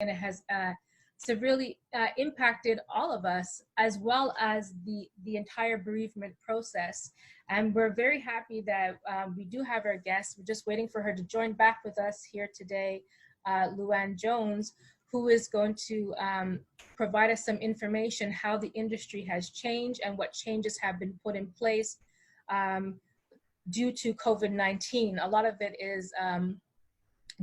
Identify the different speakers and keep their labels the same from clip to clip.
Speaker 1: and it has severely impacted all of us, as well as the entire bereavement process. And we're very happy that we do have our guest. We're just waiting for her to join back with us here today, Luann Jones, who is going to provide us some information how the industry has changed and what changes have been put in place due to COVID-19. A lot of it is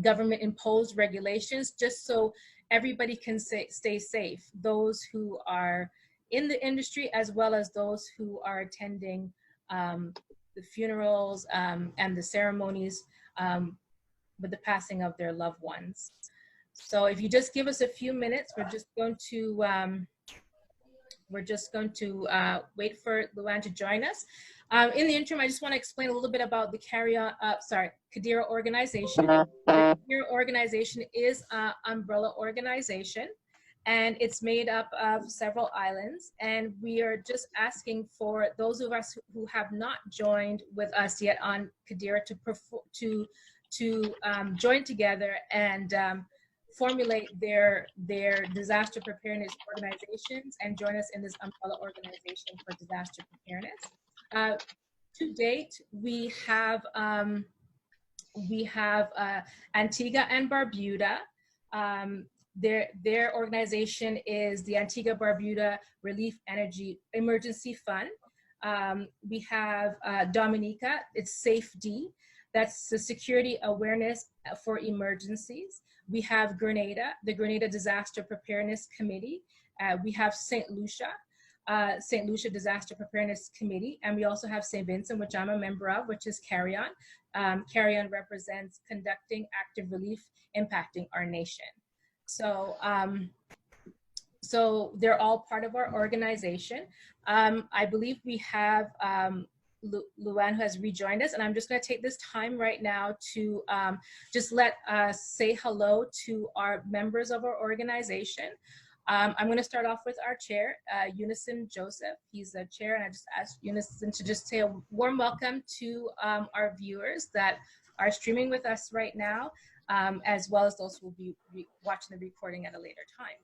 Speaker 1: government imposed regulations just so everybody can stay safe, those who are in the industry as well as those who are attending the funerals and the ceremonies with the passing of their loved ones. So if you just give us a few minutes, we're just going to wait for Luann to join us. In the interim, I just want to explain a little bit about the CCaDiRA organization. The CCaDiRA organization is an umbrella organization, and it's made up of several islands. And we are just asking for those of us who have not joined with us yet on CCaDiRA to join together and formulate their disaster preparedness organizations and join us in this umbrella organization for disaster preparedness. To date, we have Antigua and Barbuda. Their organization is the Antigua Barbuda Relief Energy Emergency Fund. We have Dominica, it's SAFE-D. That's the Security Awareness for Emergencies. We have Grenada, the Grenada Disaster Preparedness Committee. We have St. Lucia Disaster Preparedness Committee. And we also have St. Vincent, which I'm a member of, which is Carry On. Carry On represents conducting active relief impacting our nation. So, so they're all part of our organization. I believe we have Luann, who has rejoined us, and I'm just going to take this time right now to just let us say hello to our members of our organization. I'm going to start off with our chair, Unison Joseph. He's the chair, and I just asked Unison to just say a warm welcome to our viewers that are streaming with us right now, as well as those who will be watching the recording at a later time.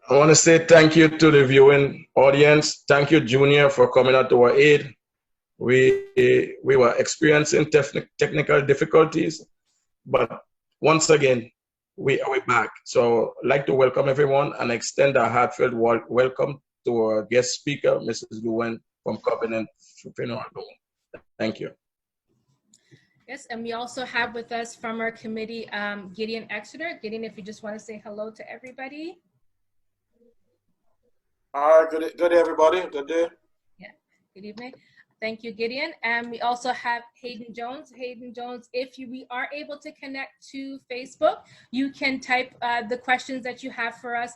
Speaker 2: I want to say thank you to the viewing audience. Thank you, Junior, for coming out to our aid. We were experiencing technical difficulties, but once again, we're back. So I'd like to welcome everyone and extend a heartfelt welcome to our guest speaker, Mrs. Luann from Caribbean Diaspora. Thank you.
Speaker 1: Yes, and we also have with us from our committee, Gideon Exeter. Gideon, if you just want to say hello to everybody.
Speaker 3: All right, good day, everybody. Good day.
Speaker 1: Yeah, good evening. Thank you, Gideon. And we also have Hayden Jones. Hayden Jones, if we are able to connect to Facebook, you can type the questions that you have for us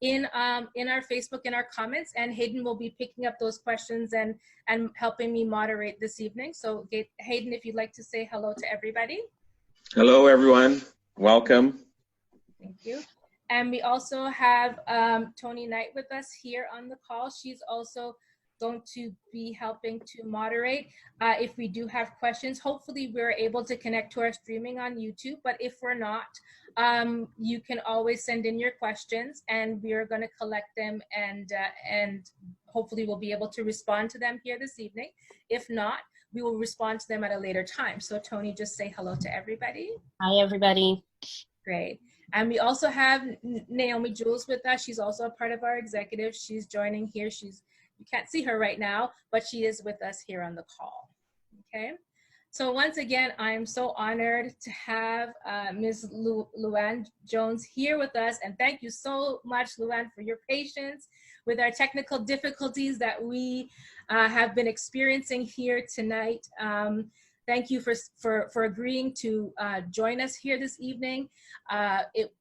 Speaker 1: in our Facebook, in our comments, and Hayden will be picking up those questions and helping me moderate this evening. So Hayden, if you'd like to say hello to everybody.
Speaker 4: Hello, everyone. Welcome.
Speaker 1: Thank you. And we also have Tony Knight with us here on the call. She's also going to be helping to moderate. If we do have questions, hopefully we're able to connect to our streaming on YouTube, but if we're not, you can always send in your questions and we are going to collect them and hopefully we'll be able to respond to them here this evening. If not, we will respond to them at a later time. So Tony, just say hello to everybody.
Speaker 5: Hi, everybody.
Speaker 1: Great. And we also have Naomi Jules with us. She's also a part of our executive. She's joining here. You can't see her right now, but she is with us here on the call. Okay. So once again, I am so honored to have Ms. Luann Jones here with us. And thank you so much, Luann, for your patience with our technical difficulties that we have been experiencing here tonight. Thank you for agreeing to join us here this evening. It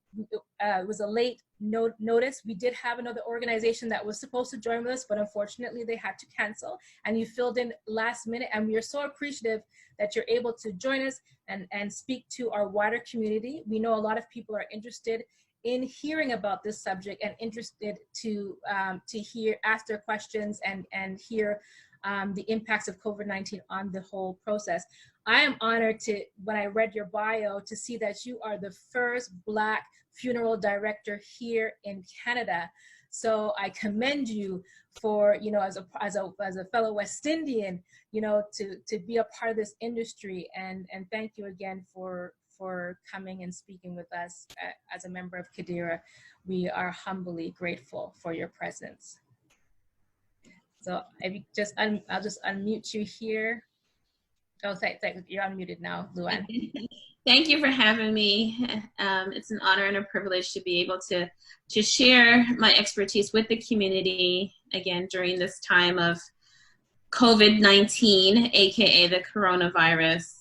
Speaker 1: was a late notice. We did have another organization that was supposed to join with us, but unfortunately they had to cancel, and you filled in last minute, and we are so appreciative that you're able to join us and speak to our wider community. We know a lot of people are interested in hearing about this subject and interested to ask their questions and hear the impacts of COVID-19 on the whole process. I am honored to, when I read your bio, to see that you are the first Black funeral director here in Canada. So I commend you for, you know, as a fellow West Indian, you know, to be a part of this industry, and thank you again for coming and speaking with us as a member of CCaDiRA. We are humbly grateful for your presence. So if you just I'll just unmute you here. Oh, thank you're unmuted now, Luann.
Speaker 5: Thank you for having me. It's an honor and a privilege to be able to share my expertise with the community, again, during this time of COVID-19, aka the coronavirus.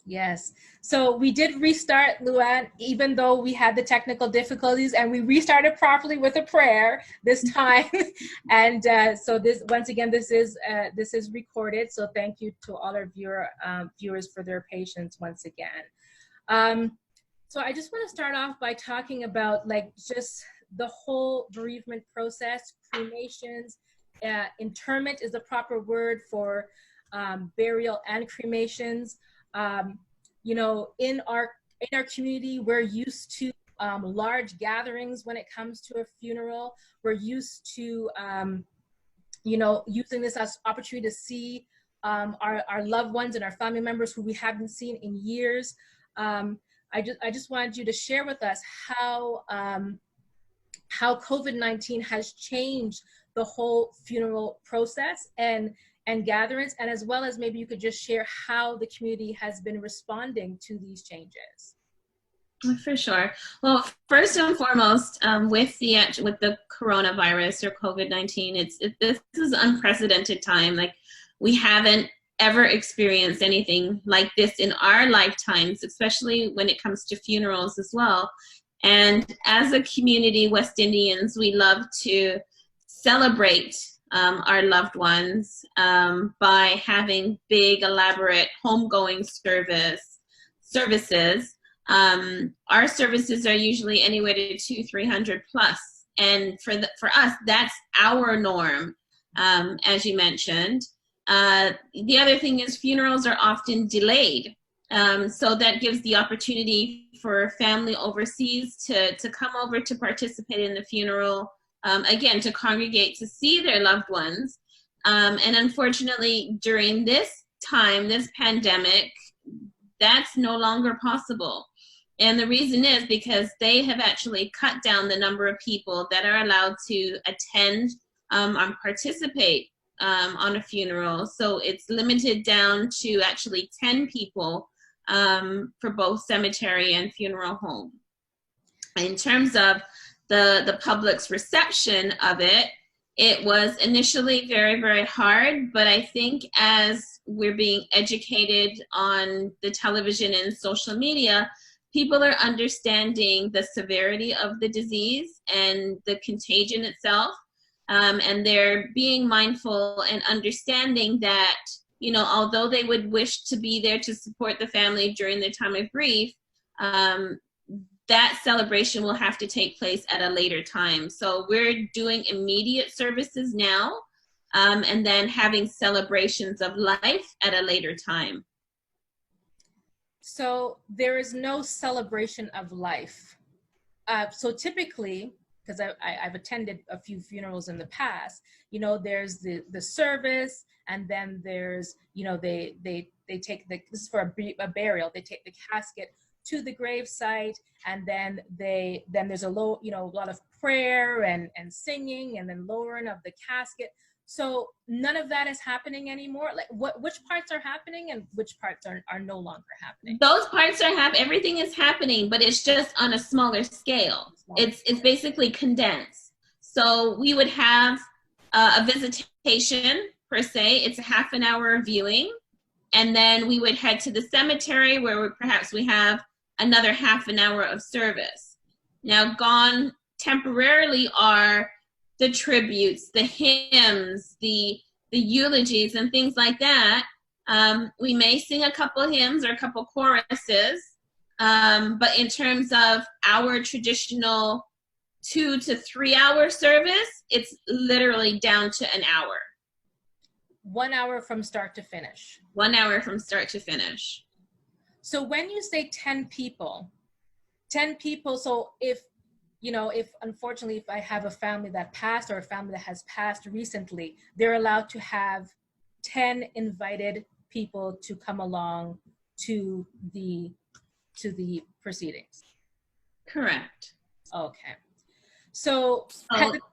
Speaker 1: Yes. So we did restart, Luann, even though we had the technical difficulties, and we restarted properly with a prayer this time. And so this, once again, this is recorded. So thank you to all our viewers for their patience once again. So I just want to start off by talking about like just the whole bereavement process. Cremations, interment is the proper word for burial and cremations. You know, in our community, we're used to large gatherings when it comes to a funeral. We're used to, you know, using this as opportunity to see our loved ones and our family members who we haven't seen in years. I just wanted you to share with us how COVID-19 has changed the whole funeral process and gatherings, and as well as maybe you could just share how the community has been responding to these changes.
Speaker 5: For sure. Well, first and foremost, with the coronavirus or COVID-19, this is unprecedented time. Like, we haven't ever experienced anything like this in our lifetimes, especially when it comes to funerals as well. And as a community, West Indians, we love to celebrate our loved ones by having big, elaborate homegoing services. Our services are usually anywhere to 200-300 plus, and for us, that's our norm, as you mentioned. The other thing is funerals are often delayed, so that gives the opportunity for family overseas to come over to participate in the funeral. Again, to congregate to see their loved ones. And unfortunately, during this time, this pandemic, that's no longer possible. And the reason is because they have actually cut down the number of people that are allowed to attend and participate on a funeral. So it's limited down to actually 10 people for both cemetery and funeral home. In terms of the public's reception of it, it was initially very, very hard, but I think as we're being educated on the television and social media, people are understanding the severity of the disease and the contagion itself, and they're being mindful and understanding that, you know, although they would wish to be there to support the family during the time of grief, that celebration will have to take place at a later time. So we're doing immediate services now, and then having celebrations of life at a later time.
Speaker 1: So there is no celebration of life. So typically, because I've attended a few funerals in the past, you know, there's the service, and then there's, you know, they take this is for a burial, they take the casket to the grave site, and then there's a lot of prayer and singing, and then lowering of the casket. So none of that is happening anymore. Like, which parts are happening and which parts are no longer happening?
Speaker 5: Those parts are everything is happening, but it's just on a smaller scale. It's basically condensed. So we would have a visitation per se. It's a half an hour viewing, and then we would head to the cemetery where perhaps we have another half an hour of service. Now, gone temporarily are the tributes, the hymns, the eulogies, and things like that. We may sing a couple hymns or a couple choruses, but in terms of our traditional 2 to 3 hour service, it's literally down to an hour.
Speaker 1: 1 hour from start to finish.
Speaker 5: 1 hour from start to finish.
Speaker 1: So when you say 10 people, 10 people. So if, you know, if unfortunately, if I have a family that passed or a family that has passed recently, they're allowed to have 10 invited people to come along to the proceedings.
Speaker 5: Correct.
Speaker 1: Okay. So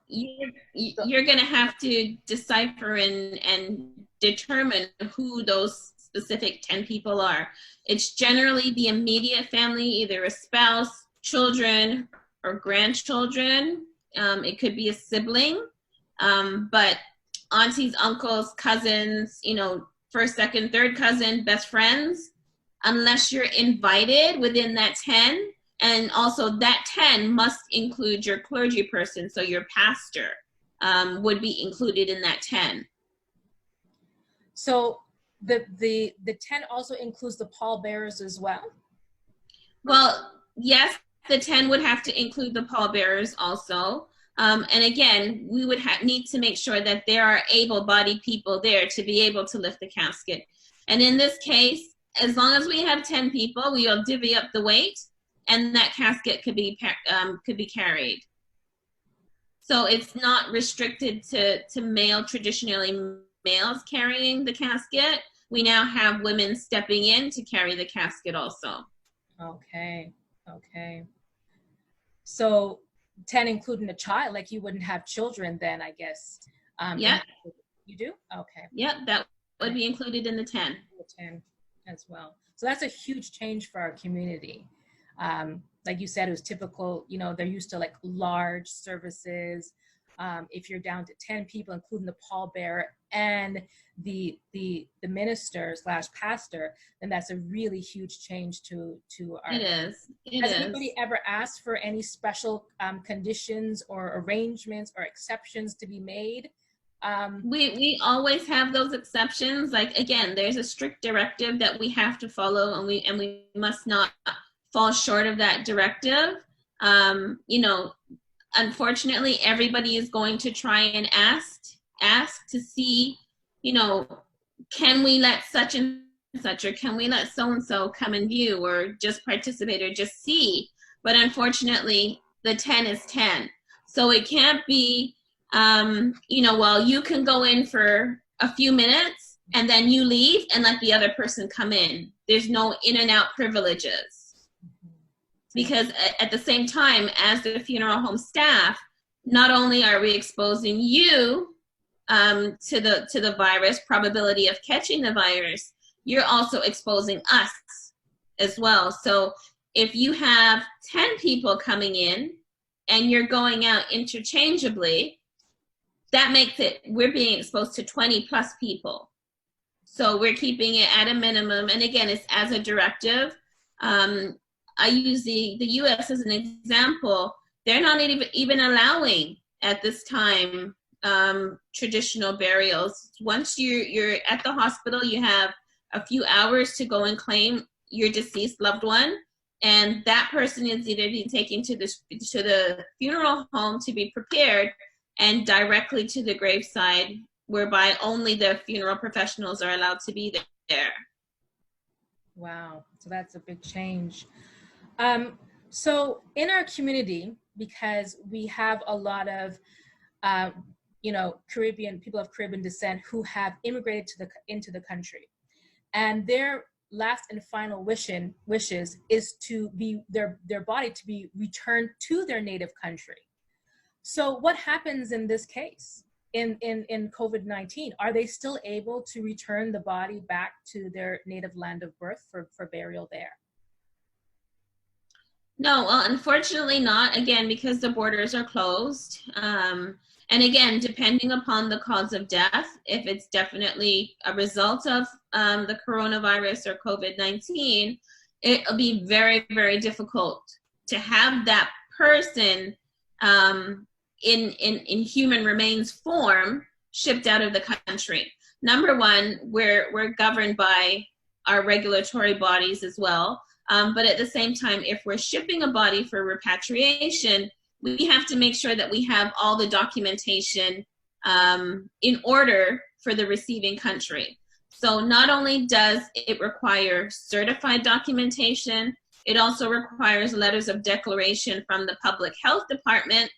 Speaker 5: you're going to have to decipher and determine who those specific 10 people are. It's generally the immediate family, either a spouse, children, or grandchildren. It could be a sibling, but aunties, uncles, cousins, you know, first, second, third cousin, best friends, unless you're invited within that 10. And also that 10 must include your clergy person, so your pastor would be included in that 10.
Speaker 1: So the 10 also includes the pallbearers as well?
Speaker 5: Well, yes, the 10 would have to include the pallbearers also. And again, we would need to make sure that there are able-bodied people there to be able to lift the casket. And in this case, as long as we have 10 people, we will divvy up the weight, and that casket could be carried. So it's not restricted to male, traditionally males carrying the casket. We now have women stepping in to carry the casket also.
Speaker 1: Okay, okay. So 10 including a child, like you wouldn't have children then, I guess.
Speaker 5: Yeah.
Speaker 1: You do? Okay.
Speaker 5: Yep, that would be included in the 10.
Speaker 1: The 10 as well. So that's a huge change for our community. Like you said, it was typical, you know, they're used to like large services. If you're down to 10 people, including the pallbearer and the minister / pastor, then that's a really huge change to our.
Speaker 5: It is.
Speaker 1: Has anybody ever asked for any special conditions or arrangements or exceptions to be made?
Speaker 5: We always have those exceptions. Like, again, there's a strict directive that we have to follow, and we must not fall short of that directive. You know, unfortunately, everybody is going to try and ask to see, you know, can we let such and such, or can we let so-and-so come and view, or just participate, or just see? But unfortunately, the 10 is 10. So it can't be, you know, well, you can go in for a few minutes and then you leave and let the other person come in. There's no in and out privileges. Because at the same time, as the funeral home staff, not only are we exposing you to the virus, probability of catching the virus, you're also exposing us as well. So if you have 10 people coming in and you're going out interchangeably, that makes it, we're being exposed to 20 plus people. So we're keeping it at a minimum. And again, it's as a directive. I use the US as an example. They're not even allowing at this time traditional burials. Once you're at the hospital, you have a few hours to go and claim your deceased loved one, and that person is either being taken to the funeral home to be prepared and directly to the graveside, whereby only the funeral professionals are allowed to be there.
Speaker 1: Wow, so that's a big change. So in our community, because we have a lot of, you know, people of Caribbean descent who have immigrated into the country, and their last and final wishes is to be their body to be returned to their native country. So what happens in this case in COVID-19? Are they still able to return the body back to their native land of birth for burial there?
Speaker 5: No, well, unfortunately not, again, because the borders are closed. And again, depending upon the cause of death, if it's definitely a result of the coronavirus or COVID-19, it'll be very, very difficult to have that person in human remains form shipped out of the country. Number one, we're governed by our regulatory bodies as well. But at the same time, if we're shipping a body for repatriation, we have to make sure that we have all the documentation in order for the receiving country. So not only does it require certified documentation, it also requires letters of declaration from the public health department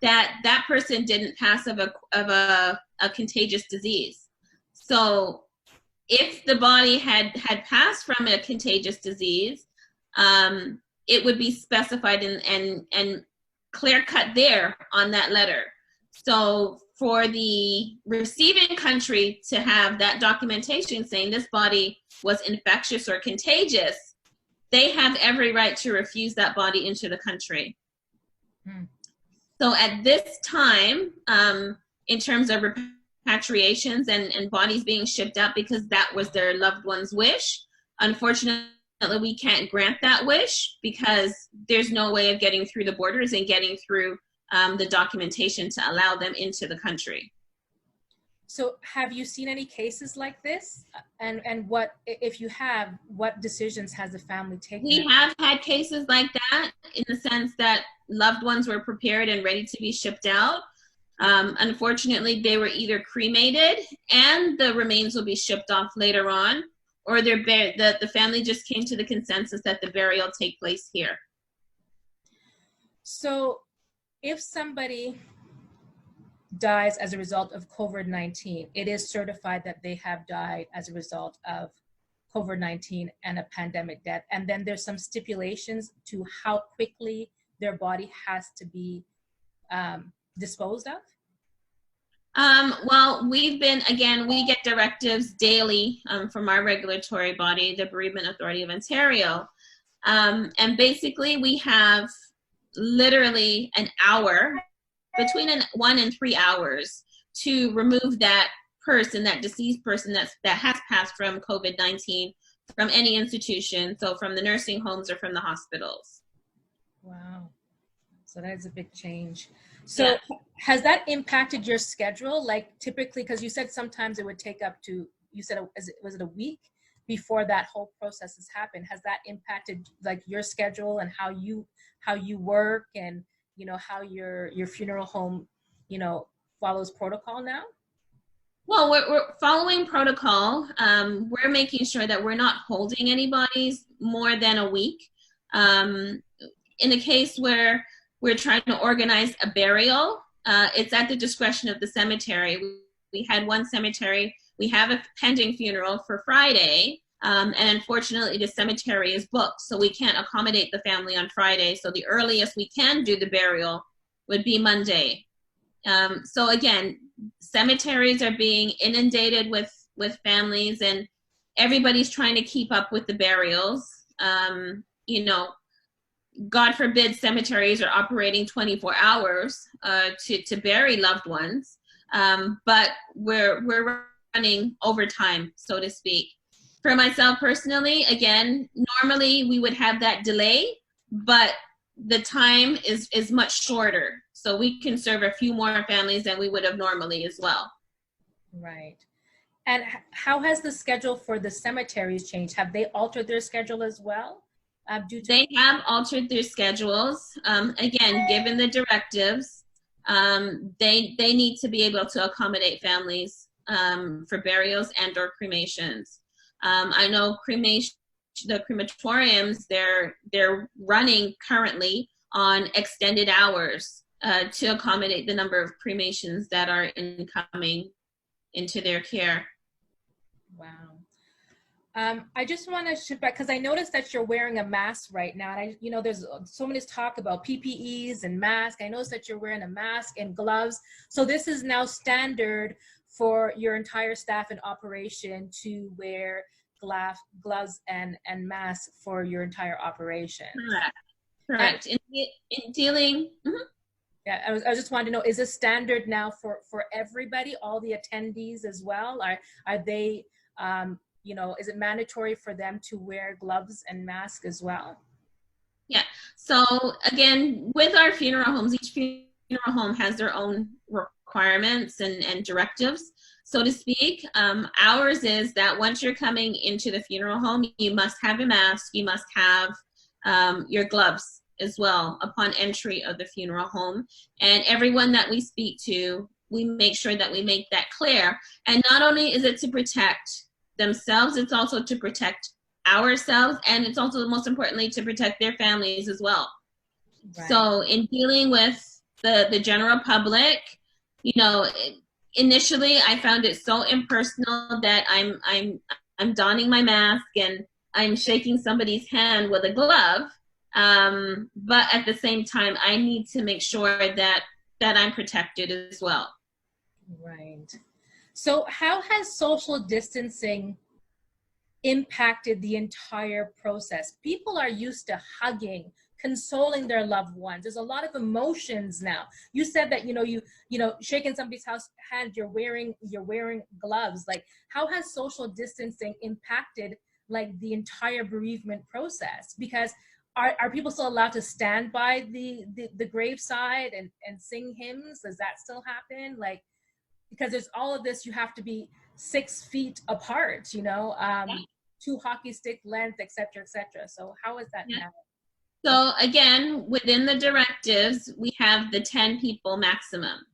Speaker 5: that that person didn't pass of a contagious disease. So if the body had passed from a contagious disease, it would be specified and clear cut there on that letter. So for the receiving country to have that documentation saying this body was infectious or contagious, they have every right to refuse that body into the country. So at this time, in terms of repatriations and bodies being shipped out because that was their loved one's wish, unfortunately, we can't grant that wish because there's no way of getting through the borders and getting through the documentation to allow them into the country.
Speaker 1: So have you seen any cases like this? And what, if you have, what decisions has the family taken?
Speaker 5: We have had cases like that in the sense that loved ones were prepared and ready to be shipped out. Unfortunately, they were either cremated and the remains will be shipped off later on, or the family just came to the consensus that the burial take place here.
Speaker 1: So if somebody dies as a result of COVID-19, it is certified that they have died as a result of COVID-19 and a pandemic death. And then there's some stipulations to how quickly their body has to be disposed of?
Speaker 5: Well, we get directives daily from our regulatory body, the Bereavement Authority of Ontario. And basically we have literally an hour, between 1 and 3 hours, to remove that person, that deceased person that has passed from COVID-19 from any institution, so from the nursing homes or from the hospitals. Wow.
Speaker 1: So that is a big change. So has that impacted your schedule? Like typically, because you said sometimes it would take up to, you said, was it a week before that whole process has happened? Has that impacted like your schedule and how you work and, you know, how your funeral home, you know, follows protocol now?
Speaker 5: Well, we're following protocol. We're making sure that we're not holding any bodies more than a week. In the case where we're trying to organize a burial, it's at the discretion of the cemetery. We had one cemetery, we have a pending funeral for Friday, and unfortunately the cemetery is booked, so we can't accommodate the family on Friday. So the earliest we can do the burial would be Monday. So again, cemeteries are being inundated with families, and everybody's trying to keep up with the burials. You know, God forbid cemeteries are operating 24 hours to bury loved ones, but we're running overtime, so to speak. For myself personally, again, normally we would have that delay, but the time is much shorter. So we can serve a few more families than we would have normally as well.
Speaker 1: Right. And how has the schedule for the cemeteries changed? Have they altered their schedule as well?
Speaker 5: They have altered their schedules. Again, given the directives, they need to be able to accommodate families for burials and or cremations. I know the crematoriums, they're running currently on extended hours to accommodate the number of cremations that are incoming into their care.
Speaker 1: Wow. I just want to shift back because I noticed that you're wearing a mask right now. And there's so many talk about PPEs and masks. I noticed that you're wearing a mask and gloves. So this is now standard for your entire staff and operation to wear gloves and masks for your entire operation.
Speaker 5: Correct. In dealing. Mm-hmm.
Speaker 1: Yeah, I just wanted to know, is this standard now for everybody, all the attendees as well? Are they, is it mandatory for them to wear gloves and masks as well?
Speaker 5: Yeah. So again, with our funeral homes, each funeral home has their own requirements and directives, so to speak. Ours is that once you're coming into the funeral home, you must have a mask, you must have your gloves as well upon entry of the funeral home. And everyone that we speak to, we make sure that we make that clear. And not only is it to protect themselves, it's also to protect ourselves, and it's also most importantly to protect their families as well.
Speaker 1: Right.
Speaker 5: So in dealing with the general public, you know, initially I found it so impersonal that I'm donning my mask and I'm shaking somebody's hand with a glove. But at the same time, I need to make sure that I'm protected as well.
Speaker 1: Right. So how has social distancing impacted the entire process? People are used to hugging, consoling their loved ones. There's a lot of emotions now. You said that, you know, shaking somebody's hand, you're wearing gloves. Like, how has social distancing impacted like the entire bereavement process? Because are people still allowed to stand by the graveside and sing hymns? Does that still happen? Like, because there's all of this, you have to be 6 feet apart, you know, 2 hockey stick length, et cetera, et cetera. So how is that now?
Speaker 5: So again, within the directives, we have the 10 people maximum.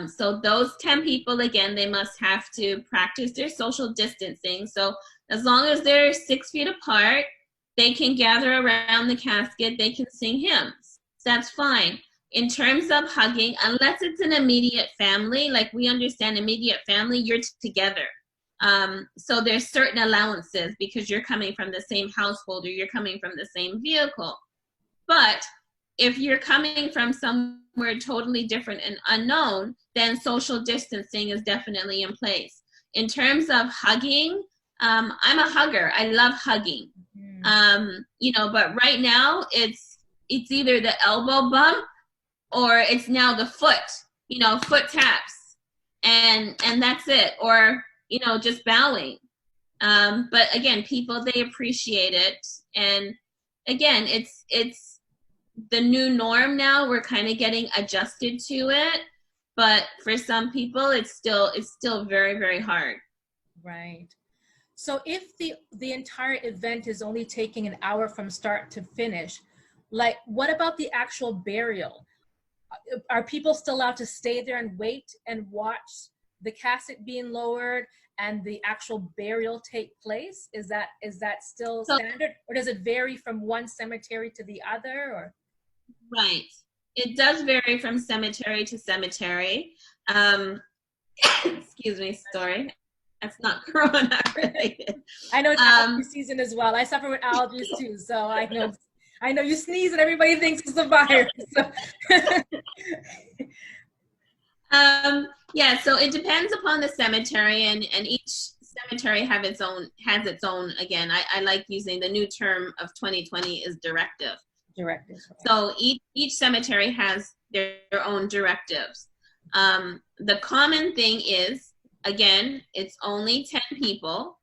Speaker 5: So those 10 people, again, they must have to practice their social distancing. So as long as they're 6 feet apart, they can gather around the casket, they can sing hymns. That's fine. In terms of hugging, unless it's an immediate family, like we understand immediate family, you're together. So there's certain allowances because you're coming from the same household or you're coming from the same vehicle. But if you're coming from somewhere totally different and unknown, then social distancing is definitely in place. In terms of hugging, I'm a hugger. I love hugging. You know, but right now it's either the elbow bump or it's now the foot, you know, foot taps and that's it. Or, you know, just bowing. But again, people, they appreciate it. And again, it's the new norm now. We're kind of getting adjusted to it. But for some people, it's still very, very hard.
Speaker 1: Right. So if the entire event is only taking an hour from start to finish, like what about the actual burial? Are people still allowed to stay there and wait and watch the casket being lowered and the actual burial take place? Is that still standard, or does it vary from one cemetery to the other? Or
Speaker 5: right, it does vary from cemetery to cemetery. Excuse me, sorry. That's not corona related.
Speaker 1: I know it's allergy season as well. I suffer with allergies too, so I know you sneeze and everybody thinks it's a virus. So.
Speaker 5: Yeah, so it depends upon the cemetery, and each cemetery has its own. Again, I like using the new term of 2020 is directive.
Speaker 1: Directives.
Speaker 5: So each cemetery has their own directives. The common thing is, again, it's only 10 people.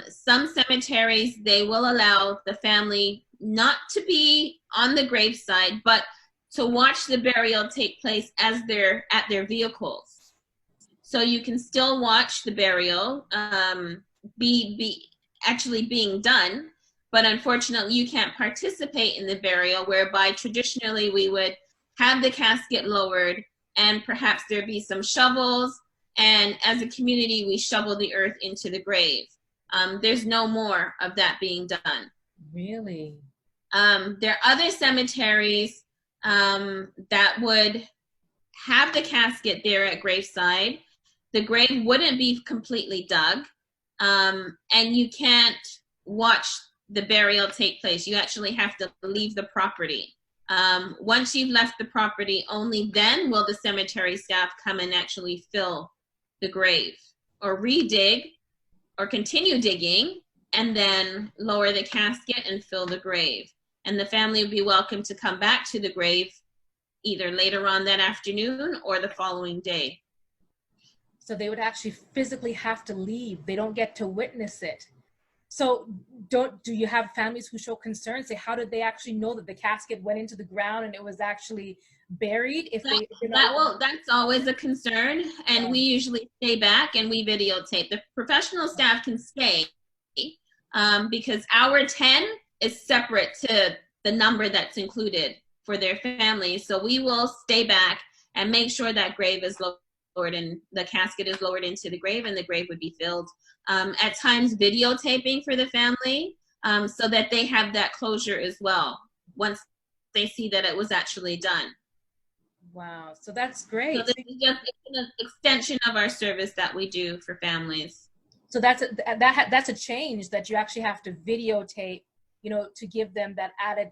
Speaker 5: Some cemeteries, they will allow the family not to be on the graveside, but to watch the burial take place as they're at their vehicles. So you can still watch the burial be actually being done, but unfortunately you can't participate in the burial, whereby traditionally we would have the casket lowered and perhaps there'd be some shovels, and as a community we shovel the earth into the grave. There's no more of that being done.
Speaker 1: Really?
Speaker 5: There are other cemeteries that would have the casket there at graveside. The grave wouldn't be completely dug, and you can't watch the burial take place. You actually have to leave the property. Once you've left the property, only then will the cemetery staff come and actually fill the grave, or redig, or continue digging, and then lower the casket and fill the grave. And the family would be welcome to come back to the grave either later on that afternoon or the following day.
Speaker 1: So they would actually physically have to leave. They don't get to witness it. So do you have families who show concern, say, how did they actually know that the casket went into the ground and it was actually buried?
Speaker 5: That's always a concern, and we usually stay back and we videotape. The professional staff can stay because our 10 is separate to the number that's included for their families. So we will stay back and make sure that grave is lowered and the casket is lowered into the grave, and the grave would be filled. At times videotaping for the family, so that they have that closure as well once they see that it was actually done.
Speaker 1: Wow, so that's great.
Speaker 5: So this is just an extension of our service that we do for families.
Speaker 1: So that's a change, that you actually have to videotape, you know, to give them that added,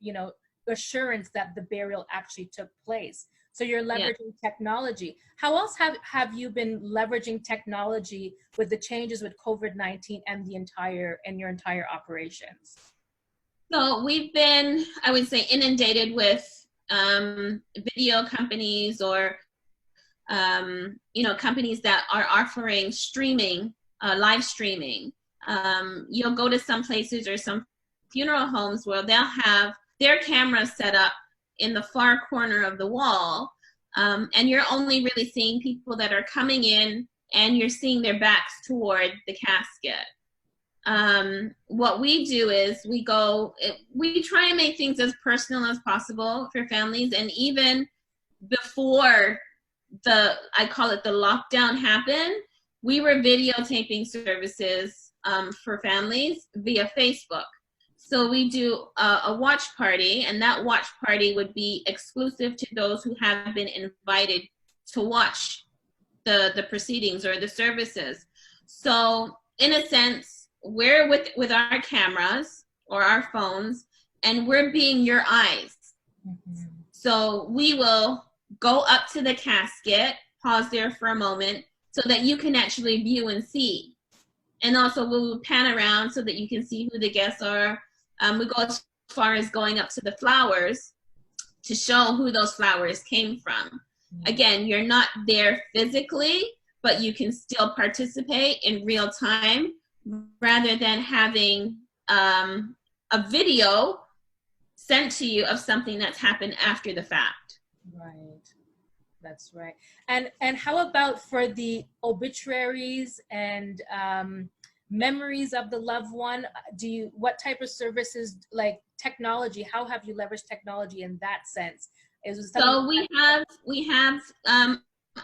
Speaker 1: you know, assurance that the burial actually took place. So you're leveraging technology. How else have you been leveraging technology with the changes with COVID-19 and your entire operations? So
Speaker 5: we've been, I would say, inundated with video companies or you know, companies that are offering streaming, live streaming. You'll go to some places or some funeral homes where they'll have their cameras set up in the far corner of the wall, and you're only really seeing people that are coming in, and you're seeing their backs toward the casket. What we do is we try and make things as personal as possible for families, and even before I call it the lockdown happened, we were videotaping services for families via Facebook. So we do a watch party, and that watch party would be exclusive to those who have been invited to watch the proceedings or the services. So in a sense, we're with our cameras or our phones, and we're being your eyes. Mm-hmm. So we will go up to the casket, pause there for a moment so that you can actually view and see. And also we'll pan around so that you can see who the guests are. We go as far as going up to the flowers to show who those flowers came from. Again, you're not there physically, but you can still participate in real time rather than having a video sent to you of something that's happened after the fact.
Speaker 1: Right, that's right. And how about for the obituaries and memories of the loved one? What type of services, like technology, how have you leveraged technology in that sense?
Speaker 5: So we have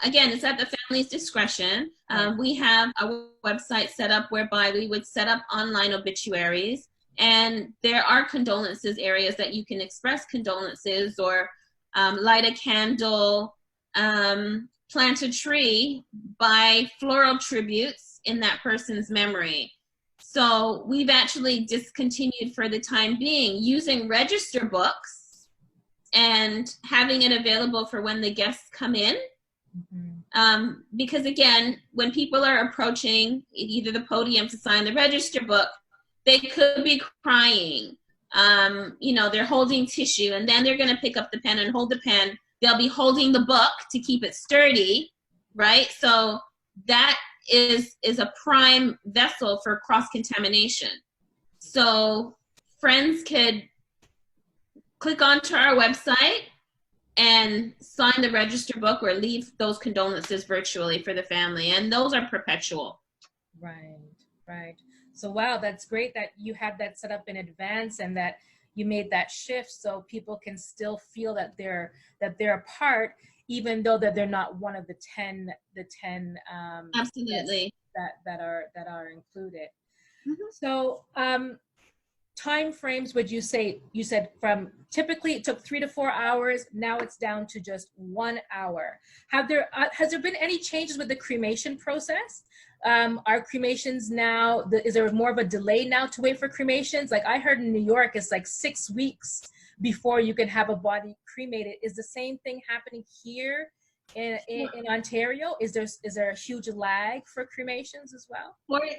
Speaker 5: again, it's at the family's discretion. We have a website set up whereby we would set up online obituaries, and there are condolences areas that you can express condolences or light a candle, plant a tree, buy floral tributes in that person's memory. So we've actually discontinued for the time being using register books and having it available for when the guests come in. Mm-hmm. Because again, when people are approaching either the podium to sign the register book, they could be crying. You know, they're holding tissue, and then they're going to pick up the pen and hold the pen. They'll be holding the book to keep it sturdy, right? So that is a prime vessel for cross-contamination. So friends could click onto our website and sign the register book or leave those condolences virtually for the family, and those are perpetual.
Speaker 1: Right, right. So wow, that's great that you had that set up in advance and that you made that shift so people can still feel that they're a part, even though that they're not one of the 10
Speaker 5: absolutely
Speaker 1: that are included. Mm-hmm. So time frames, would you say, you said from typically it took 3 to 4 hours, now it's down to just 1 hour. Has there been any changes with the cremation process? Are cremations now, is there more of a delay now to wait for cremations? Like I heard in New York, it's like 6 weeks before you can have a body cremated. Is the same thing happening here in Ontario? Is there a huge lag for cremations as well?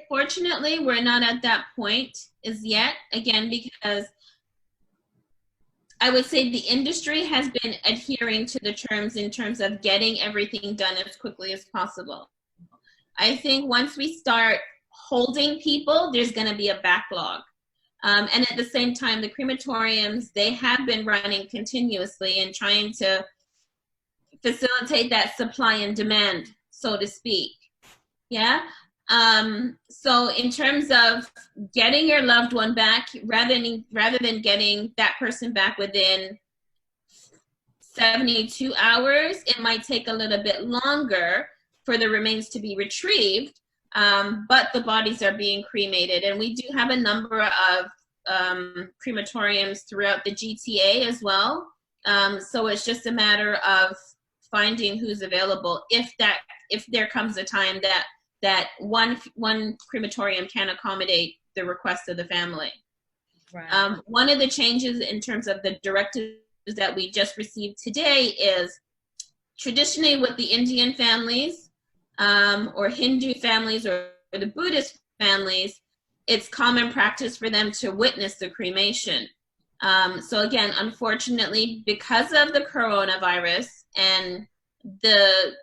Speaker 5: Fortunately, we're not at that point as yet, again, because I would say the industry has been adhering to the terms in terms of getting everything done as quickly as possible. I think once we start holding people, there's going to be a backlog. And at the same time, the crematoriums, they have been running continuously and trying to facilitate that supply and demand, so to speak. Yeah. So in terms of getting your loved one back, rather than getting that person back within 72 hours. It might take a little bit longer for the remains to be retrieved, but the bodies are being cremated. And we do have a number of crematoriums throughout the GTA as well. So it's just a matter of finding who's available if there comes a time that one crematorium can accommodate the request of the family.
Speaker 1: Right.
Speaker 5: One of the changes in terms of the directives that we just received today is traditionally with the Indian families or Hindu families or the Buddhist families, it's common practice for them to witness the cremation. So again, unfortunately, because of the coronavirus and the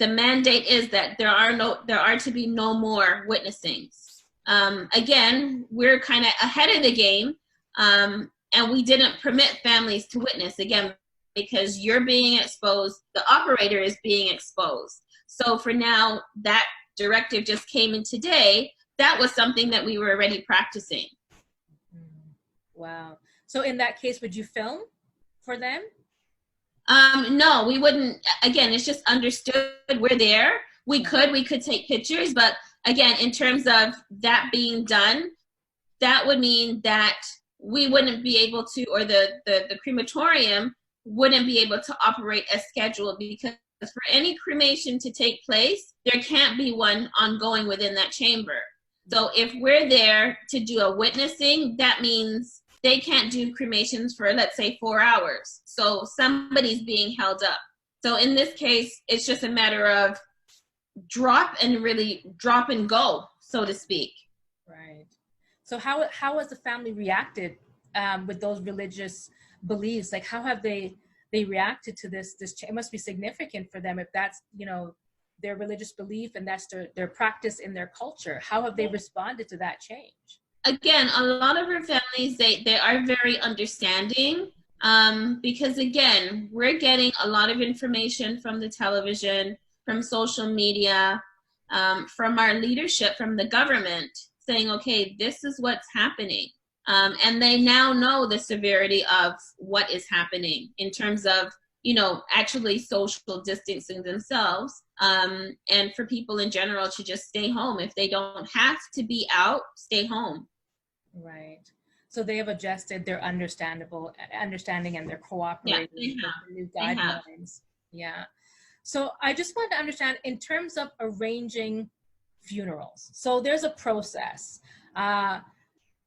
Speaker 5: mandate is that there are to be no more witnessings. Again, we're kind of ahead of the game, and we didn't permit families to witness, again, because you're being exposed, the operator is being exposed. So for now, that directive just came in today. That was something that we were already practicing.
Speaker 1: Wow. So in that case, would you film for them?
Speaker 5: No, we wouldn't. Again, it's just understood we're there. We could take pictures, but again, in terms of that being done, that would mean that we wouldn't be able to, or the crematorium wouldn't be able to operate as scheduled, because for any cremation to take place, there can't be one ongoing within that chamber. So if we're there to do a witnessing, that means they can't do cremations for, let's say, 4 hours. So somebody's being held up. So in this case, it's just a matter of drop and go, so to speak.
Speaker 1: Right. So how has the family reacted with those religious beliefs? Like, how have they reacted to this? It must be significant for them if that's, their religious belief and that's their practice in their culture. How have they responded to that change?
Speaker 5: Again, a lot of our families, they are very understanding, because again, we're getting a lot of information from the television, from social media, from our leadership, from the government, saying, okay, this is what's happening. And they now know the severity of what is happening in terms of, actually social distancing themselves, and for people in general to just stay home. If they don't have to be out, stay home.
Speaker 1: Right. So they have adjusted their understanding and they're cooperating with the new guidelines. Yeah. So I just wanted to understand in terms of arranging funerals. So there's a process.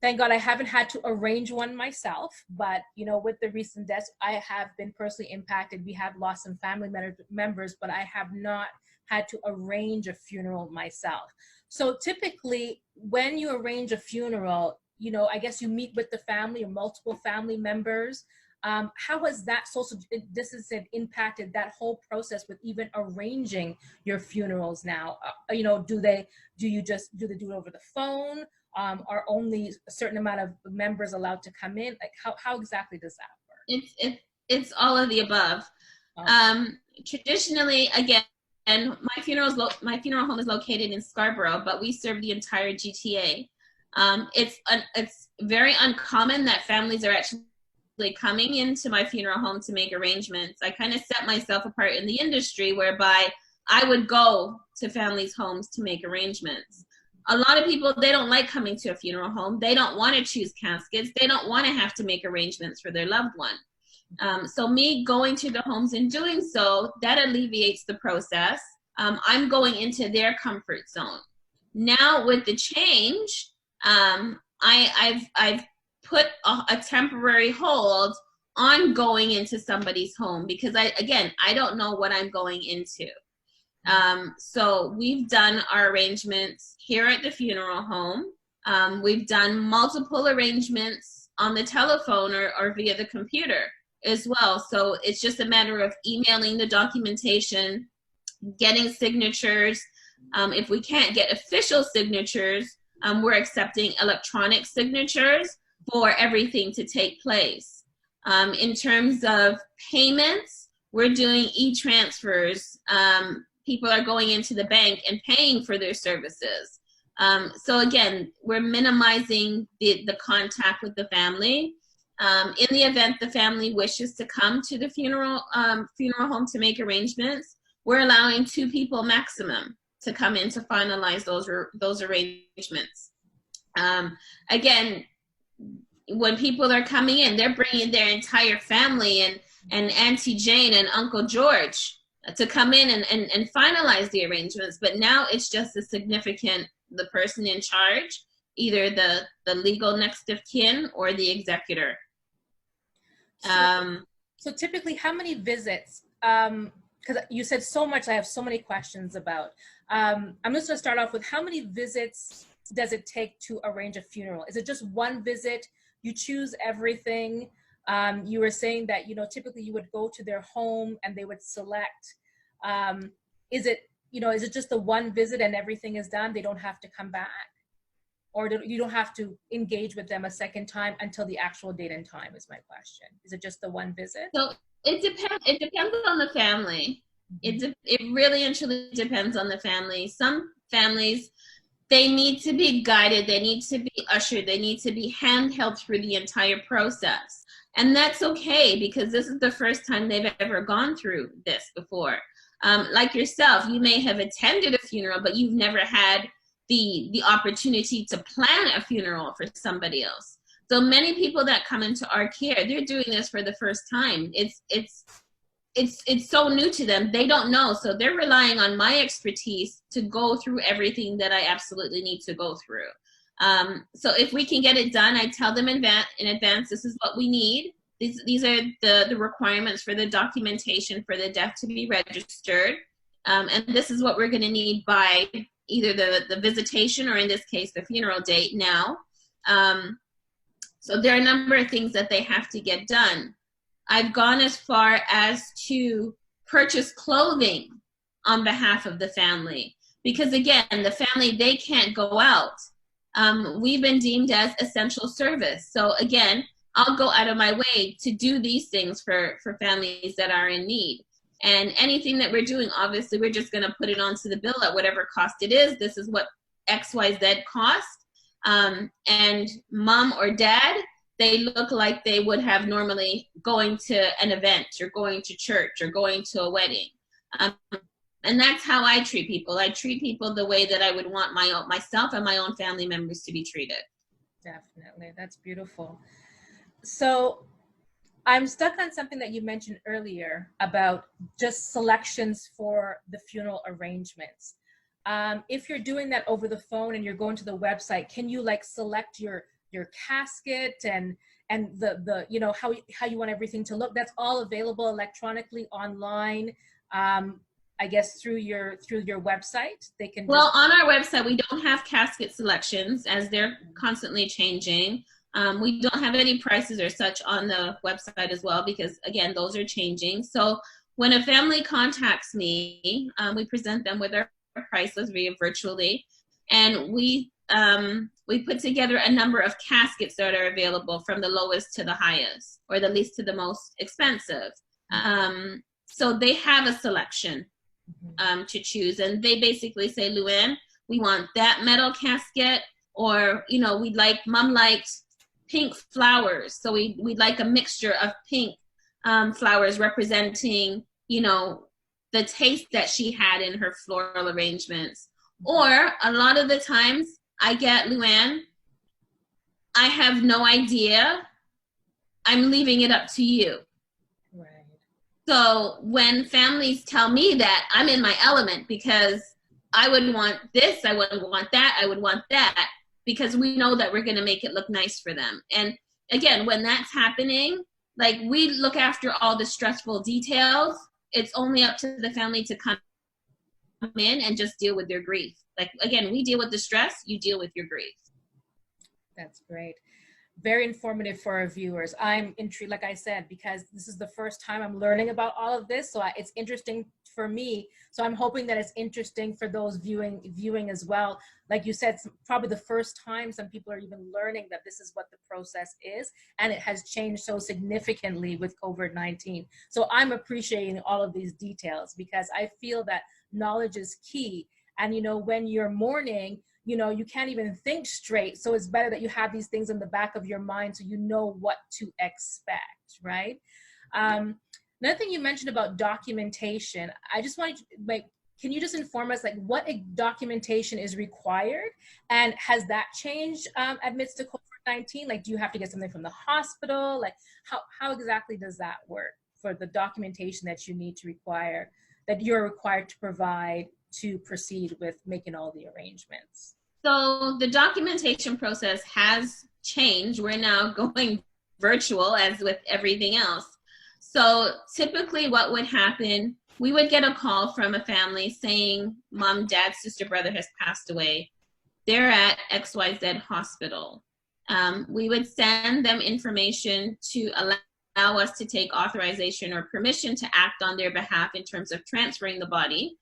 Speaker 1: Thank God I haven't had to arrange one myself, but with the recent deaths, I have been personally impacted. We have lost some family members, but I have not had to arrange a funeral myself. So typically when you arrange a funeral, I guess you meet with the family or multiple family members. How has that social distancing impacted that whole process with even arranging your funerals now? Do they do it over the phone? Are only a certain amount of members allowed to come in? Like how exactly does that work?
Speaker 5: It's all of the above. Okay. Traditionally, again, and my funeral home is located in Scarborough, but we serve the entire GTA. It's very uncommon that families are actually coming into my funeral home to make arrangements. I kind of set myself apart in the industry whereby I would go to families' homes to make arrangements. A lot of people, they don't like coming to a funeral home. They don't want to choose caskets. They don't want to have to make arrangements for their loved one. So me going to the homes and doing so, that alleviates the process. I'm going into their comfort zone. Now with the change, I've put a temporary hold on going into somebody's home because I don't know what I'm going into. So we've done our arrangements here at the funeral home. We've done multiple arrangements on the telephone or via the computer as well. So it's just a matter of emailing the documentation, getting signatures. If we can't get official signatures, we're accepting electronic signatures for everything to take place. In terms of payments, we're doing e-transfers. People are going into the bank and paying for their services. So again, we're minimizing the contact with the family. In the event the family wishes to come to the funeral home to make arrangements, we're allowing 2 people maximum to come in to finalize those arrangements. Again, when people are coming in, they're bringing their entire family and Auntie Jane and Uncle George to come in and finalize the arrangements. But now it's just the person in charge, either the legal next of kin or the executor.
Speaker 1: So typically, how many visits? Because you said so much, I have so many questions about. I'm just gonna start off with, how many visits does it take to arrange a funeral? Is it just one visit? You choose everything? You were saying that, typically you would go to their home and they would select. Is it just the one visit and everything is done? They don't have to come back? Or you don't have to engage with them a second time until the actual date and time, is my question. Is it just the one visit?
Speaker 5: So it depends on the family. It really and truly depends on the family. Some families, they need to be guided, they need to be ushered, they need to be handheld through the entire process. And that's okay, because this is the first time they've ever gone through this before. Like yourself, you may have attended a funeral, but you've never had the opportunity to plan a funeral for somebody else. So many people that come into our care, they're doing this for the first time. It's so new to them. They don't know. So they're relying on my expertise to go through everything that I absolutely need to go through. So if we can get it done, I tell them in advance, this is what we need. These are the requirements for the documentation for the death to be registered. And this is what we're going to need by either the visitation, or in this case, the funeral date now. So there are a number of things that they have to get done. I've gone as far as to purchase clothing on behalf of the family, because again, the family, they can't go out. We've been deemed as essential service. So again, I'll go out of my way to do these things for families that are in need. And anything that we're doing, obviously, we're just going to put it onto the bill at whatever cost it is. This is what XYZ cost. And mom or dad, they look like they would have normally going to an event or going to church or going to a wedding. And that's how I treat people. I treat people the way that I would want myself and my own family members to be treated.
Speaker 1: Definitely. That's beautiful. So I'm stuck on something that you mentioned earlier about just selections for the funeral arrangements. If you're doing that over the phone and you're going to the website, can you select your casket and the how you want everything to look? That's all available electronically online. I guess through your website, they can.
Speaker 5: Well, on our website, we don't have casket selections, as they're constantly changing. We don't have any prices or such on the website as well, because again, those are changing. So when a family contacts me, we present them with our prices via virtually, and we put together a number of caskets that are available from the lowest to the highest, or the least to the most expensive. So they have a selection to choose, and they basically say, Luann, we want that metal casket, or mom liked pink flowers, so we'd like a mixture of pink flowers representing the taste that she had in her floral arrangements. Or a lot of the times I get, Luann, I have no idea, I'm leaving it up to you.
Speaker 1: Right.
Speaker 5: So when families tell me that, I'm in my element, because I would want this, I would want that, I would want that, because we know that we're going to make it look nice for them. And again, when that's happening, we look after all the stressful details. It's only up to the family to come in and just deal with their grief. Again, we deal with the stress, you deal with your grief.
Speaker 1: That's great. Very informative for our viewers. I'm intrigued, like I said, because this is the first time I'm learning about all of this. So it's interesting for me. So I'm hoping that it's interesting for those viewing as well. Like you said, it's probably the first time some people are even learning that this is what the process is. And it has changed so significantly with COVID-19. So I'm appreciating all of these details, because I feel that knowledge is key. And when you're mourning, you know, you can't even think straight. So it's better that you have these things in the back of your mind so you know what to expect, right? Another thing you mentioned about documentation, I just wanted to, like, can you just inform us, like, what documentation is required, and has that changed amidst the COVID-19? Like, do you have to get something from the hospital? Like, how exactly does that work for the documentation that you need to require, that you're required to provide to proceed with making all the arrangements?
Speaker 5: So the documentation process has changed. We're now going virtual, as with everything else. So typically what would happen, we would get a call from a family saying, mom, dad, sister, brother has passed away. They're at XYZ hospital. We would send them information to allow us to take authorization or permission to act on their behalf in terms of transferring the body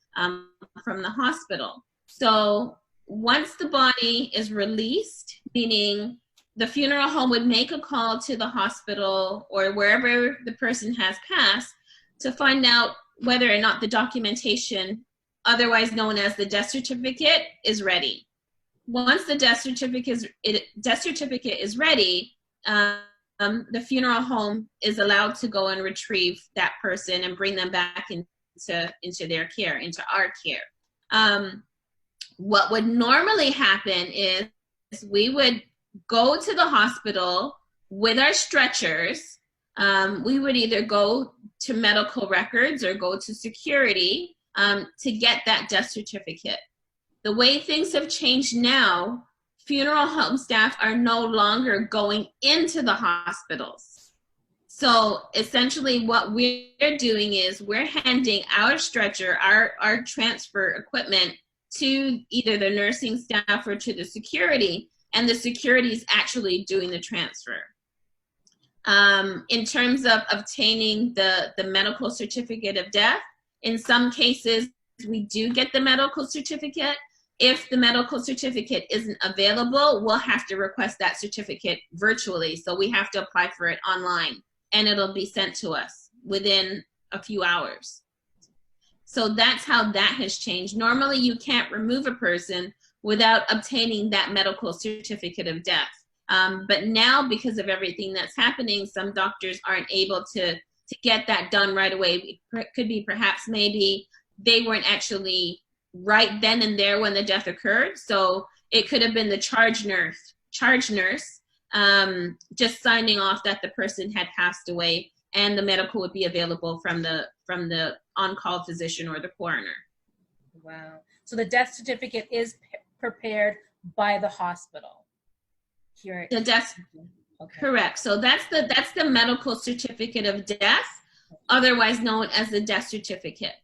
Speaker 5: from the hospital. So once the body is released, meaning the funeral home would make a call to the hospital or wherever the person has passed to find out whether or not the documentation, otherwise known as the death certificate, is ready. Once the death certificate is ready, the funeral home is allowed to go and retrieve that person and bring them back into their care, into our care. What would normally happen is we would go to the hospital with our stretchers. We would either go to medical records or go to security to get that death certificate. The way things have changed now, funeral home staff are no longer going into the hospitals. So essentially what we're doing is we're handing our stretcher, our transfer equipment to either the nursing staff or to the security, and the security is actually doing the transfer. In terms of obtaining the medical certificate of death, in some cases, we do get the medical certificate. If the medical certificate isn't available, we'll have to request that certificate virtually. So we have to apply for it online, and it'll be sent to us within a few hours. So that's how that has changed. Normally, you can't remove a person without obtaining that medical certificate of death. But now, because of everything that's happening, some doctors aren't able to get that done right away. It could be perhaps maybe they weren't actually right then and there when the death occurred. So it could have been the charge nurse just signing off that the person had passed away, and the medical would be available from the on-call physician or the coroner.
Speaker 1: Wow. So the death certificate is prepared by the hospital. Here.
Speaker 5: The death, okay. Correct. So that's the medical certificate of death, otherwise known as the death certificate.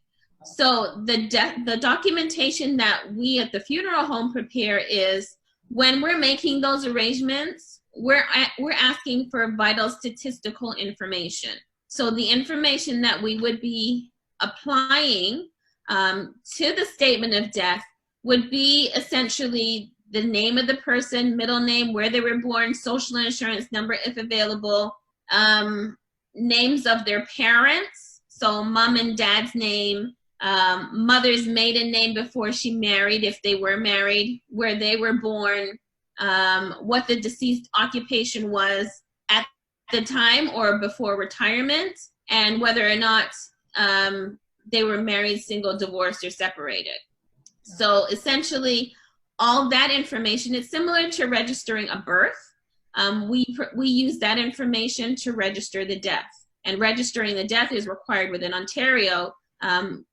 Speaker 5: So the documentation that we at the funeral home prepare is when we're making those arrangements, we're asking for vital statistical information. So the information that we would be applying to the statement of death would be essentially the name of the person, middle name, where they were born, social insurance number if available, names of their parents, so mom and dad's name, mother's maiden name before she married, if they were married, where they were born, what the deceased occupation was at the time or before retirement, and whether or not they were married, single, divorced, or separated. So essentially, all that information is similar to registering a birth. We use that information to register the death, and registering the death is required within Ontario.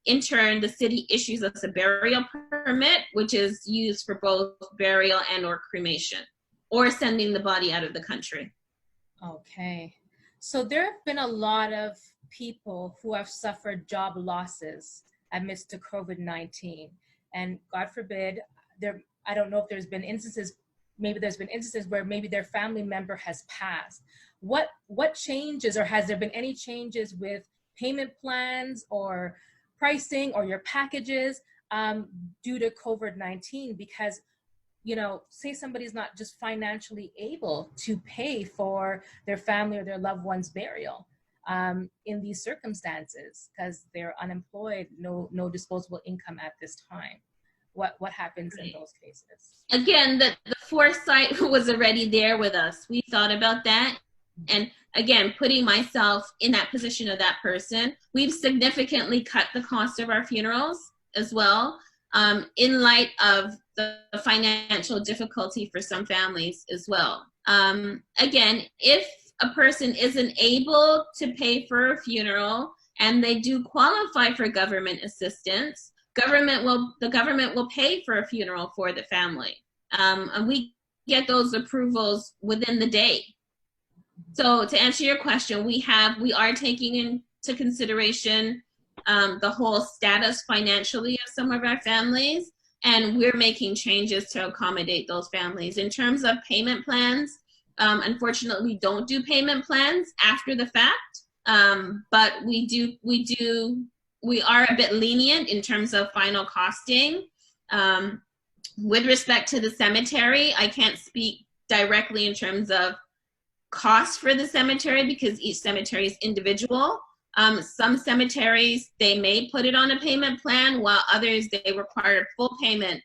Speaker 5: In turn, the city issues us a burial permit, which is used for both burial and or cremation, or sending the body out of the country.
Speaker 1: Okay. So there have been a lot of people who have suffered job losses amidst the COVID-19. And God forbid, I don't know if there's been instances, maybe there's been instances where maybe their family member has passed. What changes, or has there been any changes with payment plans or pricing or your packages due to COVID-19? Because, you know, say somebody's not just financially able to pay for their family or their loved one's burial in these circumstances because they're unemployed, no disposable income at this time. what happens in those cases.
Speaker 5: Again, the foresight was already there with us. We thought about that. And again, putting myself in that position of that person, we've significantly cut the cost of our funerals as well, in light of the financial difficulty for some families as well. Again, if a person isn't able to pay for a funeral and they do qualify for government assistance, the government will pay for a funeral for the family. And we get those approvals within the day. So to answer your question, we are taking into consideration the whole status financially of some of our families, and we're making changes to accommodate those families. In terms of payment plans, unfortunately, we don't do payment plans after the fact, but we are a bit lenient in terms of final costing. With respect to the cemetery, I can't speak directly in terms of cost for the cemetery because each cemetery is individual. Some cemeteries, they may put it on a payment plan, while others, they require full payment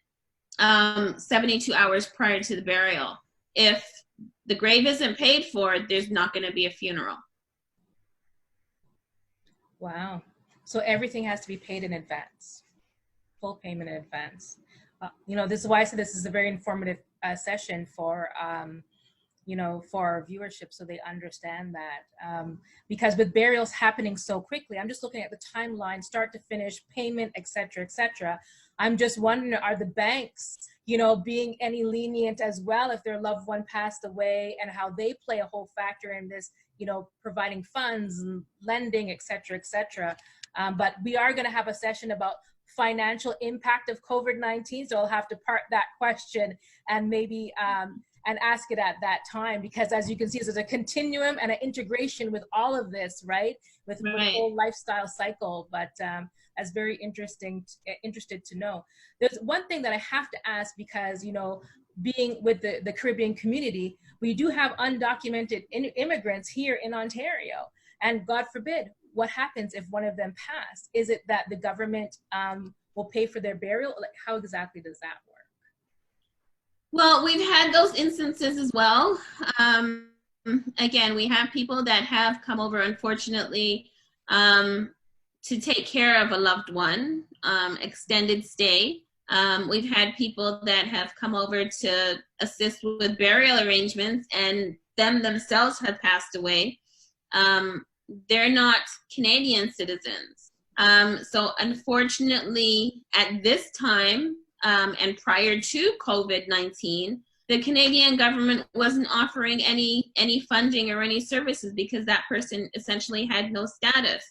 Speaker 5: 72 hours prior to the burial. If the grave isn't paid for, there's not going to be a funeral.
Speaker 1: Wow. So everything has to be paid in advance, full payment in advance. This is why I said this is a very informative session for, for our viewership, so they understand that. Because with burials happening so quickly, I'm just looking at the timeline, start to finish, payment, et cetera, I'm just wondering, are the banks, being any lenient as well if their loved one passed away, and how they play a whole factor in this, providing funds and lending, et cetera. But we are going to have a session about financial impact of COVID-19. So I'll have to part that question and maybe and ask it at that time, because as you can see, there's a continuum and an integration with all of this, right? With the whole lifestyle cycle. But that's very interested to know. There's one thing that I have to ask, because, being with the Caribbean community, we do have undocumented immigrants here in Ontario. And God forbid, what happens if one of them pass? Is it that the government will pay for their burial? Like, how exactly does that work?
Speaker 5: Well, we've had those instances as well. Again, we have people that have come over, unfortunately, to take care of a loved one, extended stay. We've had people that have come over to assist with burial arrangements, and themselves have passed away. They're not Canadian citizens. So unfortunately, at this time, and prior to COVID-19, the Canadian government wasn't offering any funding or any services because that person essentially had no status.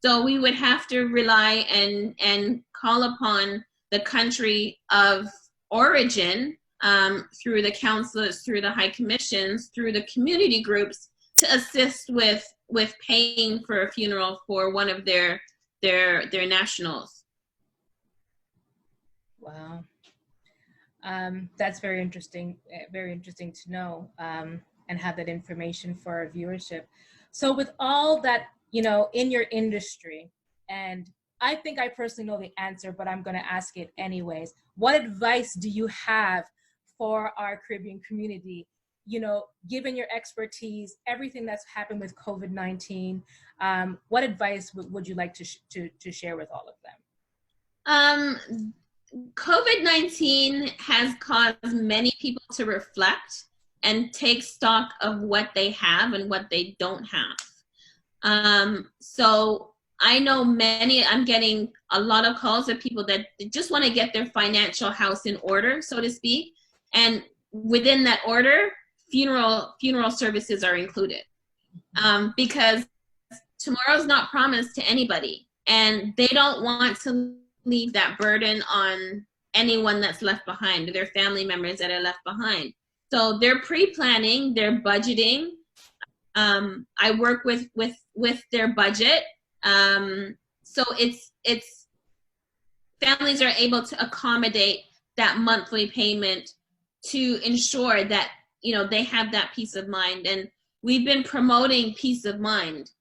Speaker 5: So we would have to rely and call upon the country of origin, through the councils, through the high commissions, through the community groups, to assist with paying for a funeral for one of their nationals.
Speaker 1: Wow. That's very interesting to know, and have that information for our viewership. So with all that, in your industry, and I think I personally know the answer, but I'm going to ask it anyways. What advice do you have for our Caribbean community, given your expertise, everything that's happened with COVID-19, what advice would you like to share with all of them?
Speaker 5: COVID-19 has caused many people to reflect and take stock of what they have and what they don't have. So I know I'm getting a lot of calls of people that just want to get their financial house in order, so to speak. And within that order, funeral services are included. Because tomorrow's not promised to anybody, and they don't want to leave that burden on anyone that's left behind, or their family members that are left behind. So they're pre-planning, they're budgeting. I work with their budget. So it's families are able to accommodate that monthly payment to ensure that, they have that peace of mind. And we've been promoting peace of mind,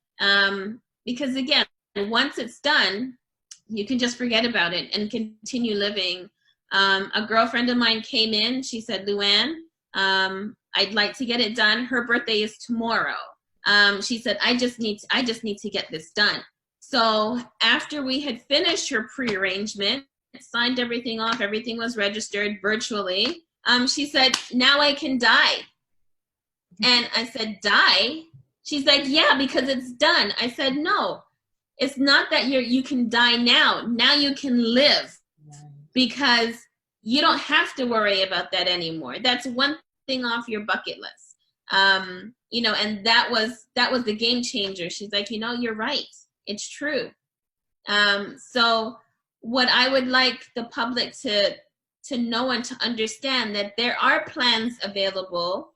Speaker 5: because again, once it's done, you can just forget about it and continue living A girlfriend of mine came in. She said, Luann, I'd like to get it done. Her birthday is tomorrow. She said, I just need to get this done. So after we had finished her pre-arrangement, signed everything off, everything was registered virtually, she said, now I can die. And I said, die? She's like, yeah, because it's done. I said, no, it's not that you can die now. Now you can live, because you don't have to worry about that anymore. That's one thing off your bucket list. You know, and that was the game changer. She's like, you know, you're right. It's true. So what I would like the public to know and to understand, that there are plans available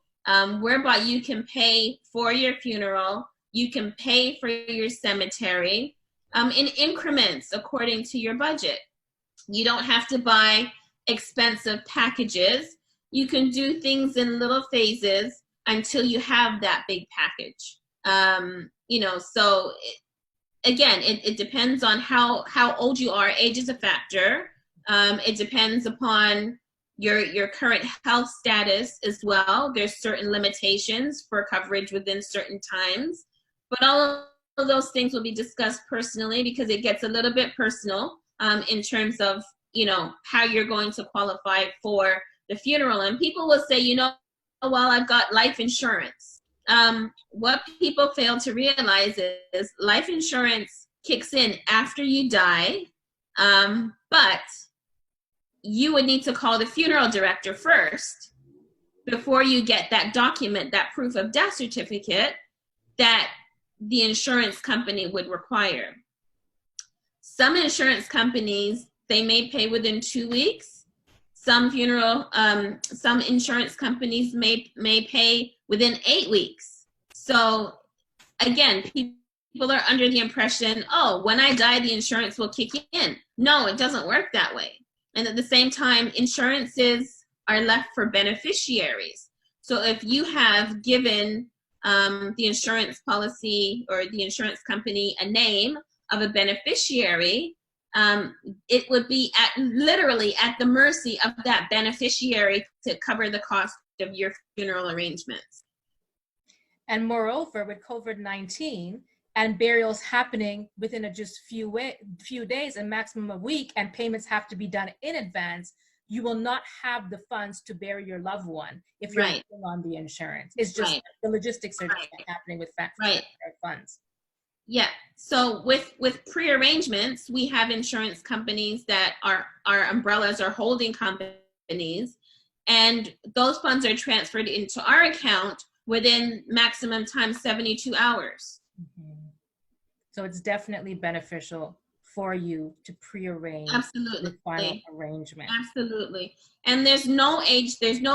Speaker 5: whereby you can pay for your funeral, you can pay for your cemetery in increments according to your budget. You don't have to buy expensive packages. You can do things in little phases until you have that big package. You know, so again, it depends on how old you are. Age is a factor. It depends upon your current health status as well. There's certain limitations for coverage within certain times, but all of those things will be discussed personally, because it gets a little bit personal in terms of, you know, how you're going to qualify for the funeral. And people will say, you know, well, I've got life insurance. What people fail to realize is life insurance kicks in after you die, but you would need to call the funeral director first before you get that document, that proof of death certificate that the insurance company would require. Some insurance companies, they may pay within 2 weeks. Some insurance companies may pay within 8 weeks. So again, people are under the impression, oh, when I die, the insurance will kick in. No, it doesn't work that way. And at the same time, insurances are left for beneficiaries. So if you have given the insurance policy or the insurance company a name of a beneficiary, it would be literally at the mercy of that beneficiary to cover the cost of your funeral arrangements.
Speaker 1: And moreover, with COVID-19 and burials happening within just few days, a maximum of a week, and payments have to be done in advance, you will not have the funds to bury your loved one if you're
Speaker 5: right.
Speaker 1: on the insurance. It's just the logistics are just happening with funds.
Speaker 5: Yeah. So with pre-arrangements, we have insurance companies that are our umbrellas or holding companies, and those funds are transferred into our account within maximum time 72 hours.
Speaker 1: Mm-hmm. So it's definitely beneficial for you to pre-arrange the final arrangement.
Speaker 5: Absolutely. And there's no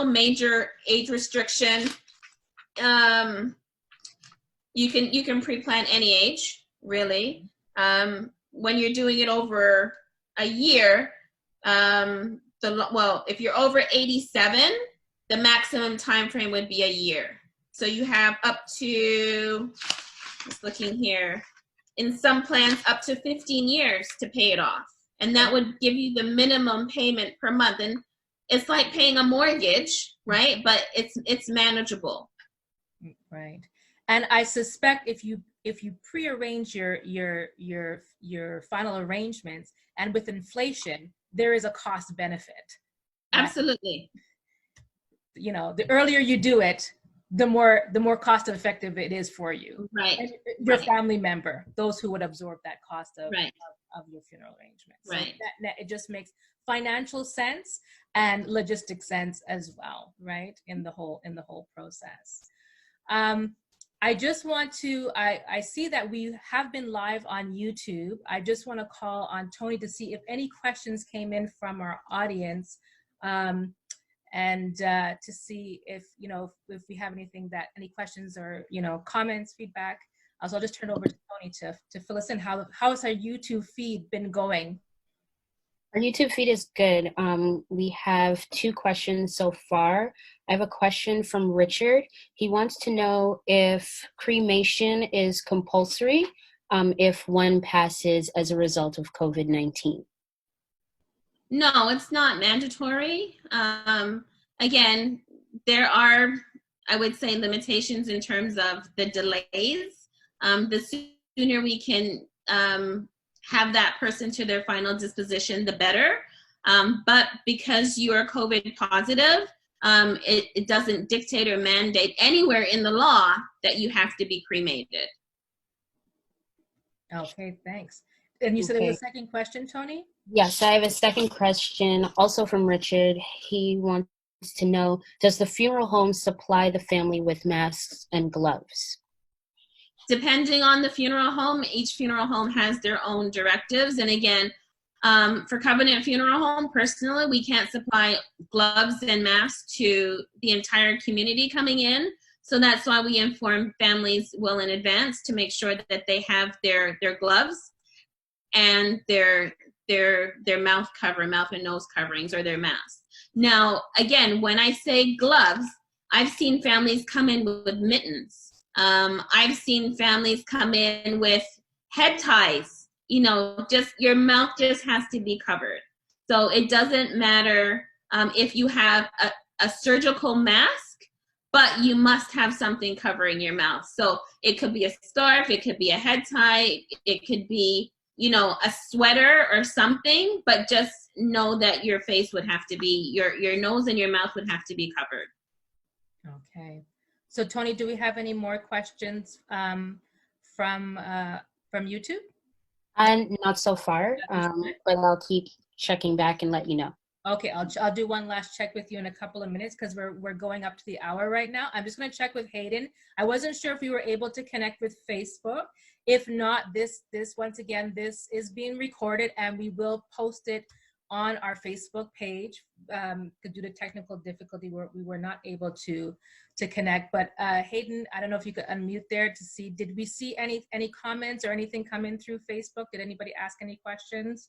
Speaker 5: major age restriction. You can pre-plan any age, really. When you're doing it over a year, if you're over 87, the maximum time frame would be a year. So you have up to, just looking here, in some plans up to 15 years to pay it off. And that would give you the minimum payment per month. And it's like paying a mortgage, right? But it's manageable.
Speaker 1: Right. And I suspect if you pre-arrange your final arrangements, and with inflation, there is a cost benefit.
Speaker 5: Absolutely.
Speaker 1: You know, the earlier you do it, the more cost effective it is for you.
Speaker 5: Right.
Speaker 1: And your family member, those who would absorb that cost of your funeral arrangements.
Speaker 5: Right.
Speaker 1: So it just makes financial sense and logistic sense as well, right? In the whole process. I just want to, I see that we have been live on YouTube. I just want to call on Tony to see if any questions came in from our audience, and to see if we have any questions or comments, feedback. So I'll just turn over to Tony to fill us in. How has our YouTube feed been going?
Speaker 6: Our YouTube feed is good. We have 2 questions so far. I have a question from Richard. He wants to know if cremation is compulsory if one passes as a result of COVID-19.
Speaker 5: No, it's not mandatory. Again, there are, I would say, limitations in terms of the delays. The sooner we can have that person to their final disposition, the better. But because you are COVID positive, it doesn't dictate or mandate anywhere in the law that you have to be cremated.
Speaker 1: Okay, thanks. And you said there was a second question, Tony?
Speaker 6: Yes, I have a second question also from Richard. He wants to know, does the funeral home supply the family with masks and gloves?
Speaker 5: Depending on the funeral home, each funeral home has their own directives. And again, for Covenant Funeral Home, personally, we can't supply gloves and masks to the entire community coming in. So that's why we inform families well in advance to make sure that they have their gloves and their mouth and nose coverings, or their masks. Now, again, when I say gloves, I've seen families come in with mittens. I've seen families come in with head ties. You know, just your mouth just has to be covered. So it doesn't matter if you have a surgical mask, but you must have something covering your mouth. So it could be a scarf, it could be a head tie, it could be, you know, a sweater or something, but just know that your face would have to be, your nose and your mouth would have to be covered.
Speaker 1: Okay. So Tony, do we have any more questions from YouTube?
Speaker 6: Not so far, but I'll keep checking back and let you know.
Speaker 1: Okay, I'll do one last check with you in a couple of minutes because we're going up to the hour right now. I'm just going to check with Hayden. I wasn't sure if you were able to connect with Facebook. If not, this once again, this is being recorded and we will post it on our Facebook page. Due to technical difficulty, we were not able to connect. But Hayden, I don't know if you could unmute there to see. Did we see any comments or anything come in through Facebook? Did anybody ask any questions?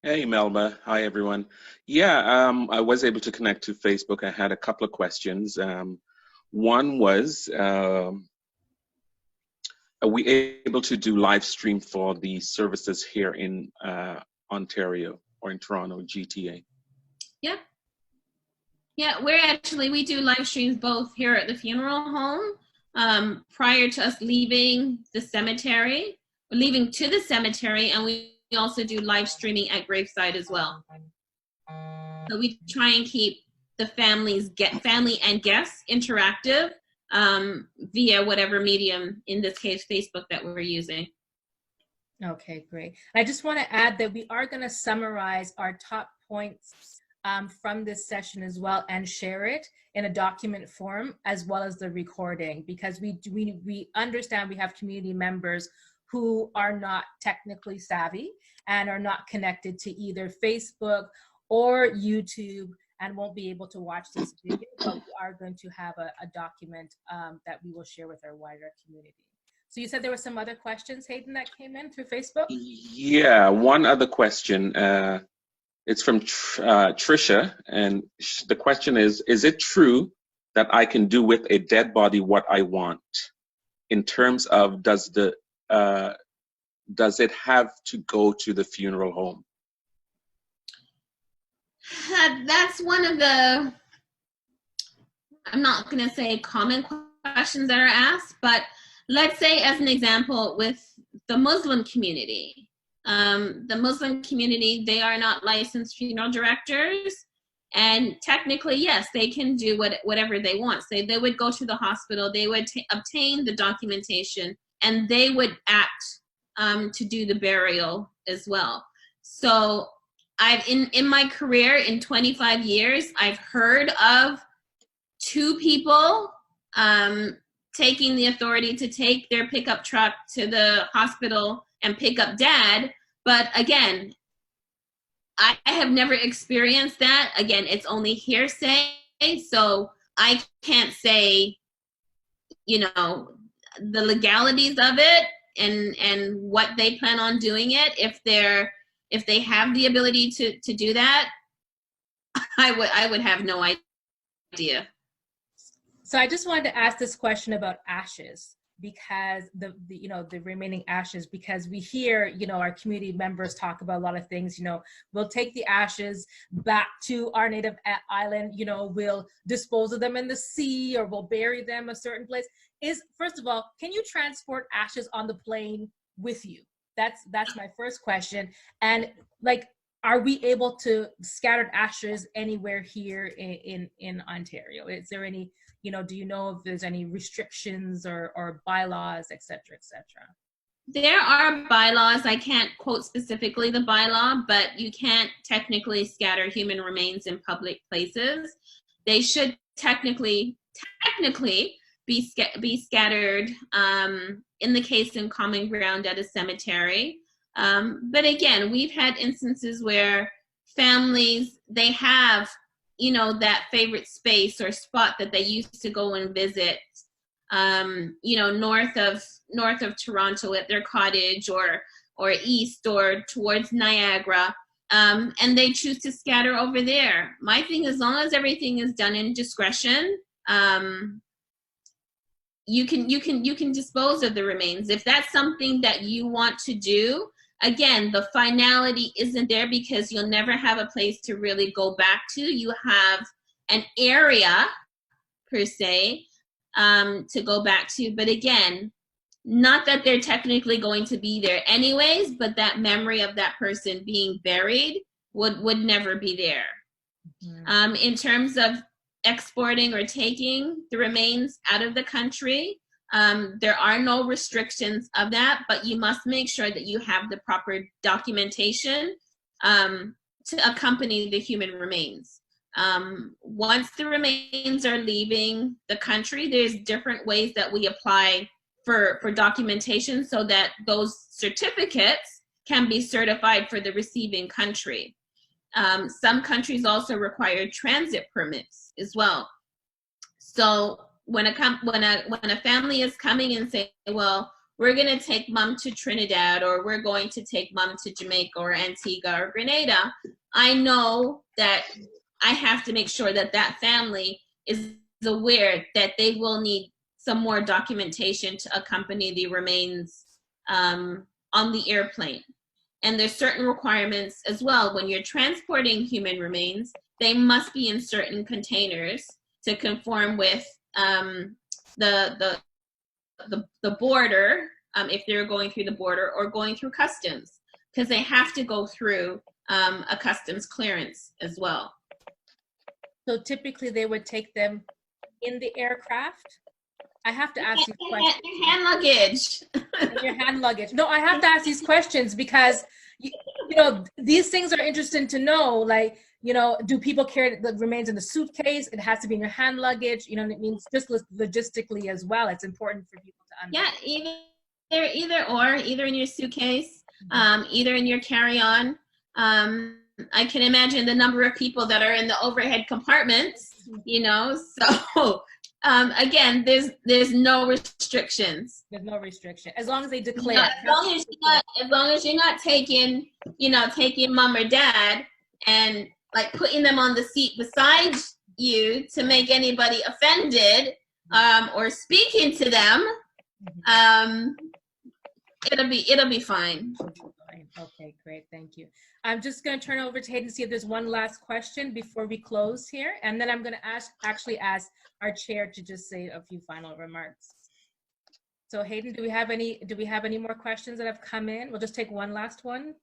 Speaker 4: Hey, Melba. Hi, everyone. Yeah, I was able to connect to Facebook. I had a couple of questions. One was, are we able to do live stream for the services here in Ontario or in Toronto, GTA?
Speaker 5: Yeah. Yeah, we do live streams both here at the funeral home prior to us leaving the cemetery, leaving to the cemetery, and we also do live streaming at graveside as well. So we try and keep the family and guests interactive via whatever medium, in this case, Facebook, that we're using.
Speaker 1: Okay, great. I just want to add that we are going to summarize our top points from this session as well and share it in a document form as well as the recording, because we understand we have community members who are not technically savvy and are not connected to either Facebook or YouTube and won't be able to watch this video, but we are going to have a document that we will share with our wider community. So you said there were some other questions, Hayden, that came in through Facebook?
Speaker 4: Yeah, one other question. It's from Trisha, and the question is it true that I can do with a dead body what I want? In terms of, does it have to go to the funeral home?
Speaker 5: That's one of the, I'm not going to say common questions that are asked, but let's say, as an example, with the Muslim community. The Muslim community, they are not licensed funeral directors. And technically, yes, they can do whatever they want. So they would go to the hospital, they would obtain the documentation, and they would act to do the burial as well. So I've in my career, in 25 years, I've heard of 2 people taking the authority to take their pickup truck to the hospital and pick up dad. But again, I have never experienced that. Again, it's only hearsay. So I can't say, you know, the legalities of it and what they plan on doing it. If they have the ability to do that, I would have no idea.
Speaker 1: So I just wanted to ask this question about ashes. because the remaining ashes, because we hear, our community members talk about a lot of things. We'll take the ashes back to our native island, we'll dispose of them in the sea, or we'll bury them a certain place. First of all, can you transport ashes on the plane with you? That's my first question. And like, are we able to scatter ashes anywhere here in Ontario? Is there any, do you know if there's any restrictions or bylaws, et cetera, et cetera?
Speaker 5: There are bylaws. I can't quote specifically the bylaw, but you can't technically scatter human remains in public places. They should technically be scattered in the case in common ground at a cemetery. But again, we've had instances where families, they have, that favorite space or spot that they used to go and visit, north of Toronto at their cottage, or east or towards Niagara, and they choose to scatter over there. My thing, as long as everything is done in discretion, you can dispose of the remains. If that's something that you want to do, again, the finality isn't there because you'll never have a place to really go back to. You have an area, per se, to go back to. But again, not that they're technically going to be there anyways, but that memory of that person being buried would never be there. Mm-hmm. In terms of exporting or taking the remains out of the country, there are no restrictions of that, but you must make sure that you have the proper documentation to accompany the human remains. Once the remains are leaving the country, there's different ways that we apply for documentation so that those certificates can be certified for the receiving country. Some countries also require transit permits as well. So when a family is coming and saying, well, we're going to take mom to Trinidad, or we're going to take mom to Jamaica or Antigua or Grenada, I know that I have to make sure that that family is aware that they will need some more documentation to accompany the remains on the airplane. And there's certain requirements as well. When you're transporting human remains, they must be in certain containers to conform with the border, if they're going through the border or going through customs, because they have to go through a customs clearance as well.
Speaker 1: So typically they would take them in the aircraft? I have to ask these questions.
Speaker 5: Your hand luggage.
Speaker 1: Your hand luggage. No, I have to ask these questions because, these things are interesting to know. Like, do people carry the remains in the suitcase? It has to be in your hand luggage. It means just logistically as well. It's important for people to understand.
Speaker 5: Yeah, either in your suitcase, either in your carry-on. I can imagine the number of people that are in the overhead compartments, so again, there's no restrictions.
Speaker 1: There's no restriction as long as they declare.
Speaker 5: As long as you're not taking mom or dad and like putting them on the seat beside you to make anybody offended, or speaking to them, it'll be fine.
Speaker 1: Okay, great, thank you. I'm just going to turn over to Hayden to see if there's one last question before we close here, and then I'm going to ask our chair to just say a few final remarks. So Hayden, do we have any more questions that have come in? We'll just take one last one,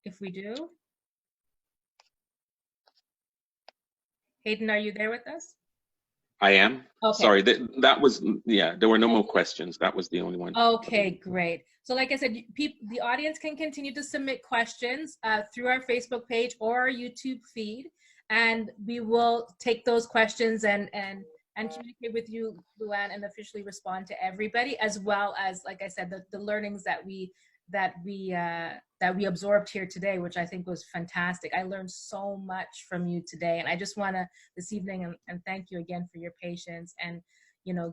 Speaker 1: if we do. Hayden, are you there with us?
Speaker 4: I am.
Speaker 1: Okay.
Speaker 4: Sorry, that was, there were no more questions. That was the only one.
Speaker 1: Okay, great. So like I said, the audience can continue to submit questions through our Facebook page or our YouTube feed, and we will take those questions and communicate with you, Luann, and officially respond to everybody, as well as, like I said, the learnings that we absorbed here today, which I think was fantastic. I learned so much from you today, and I just want to this evening and thank you again for your patience and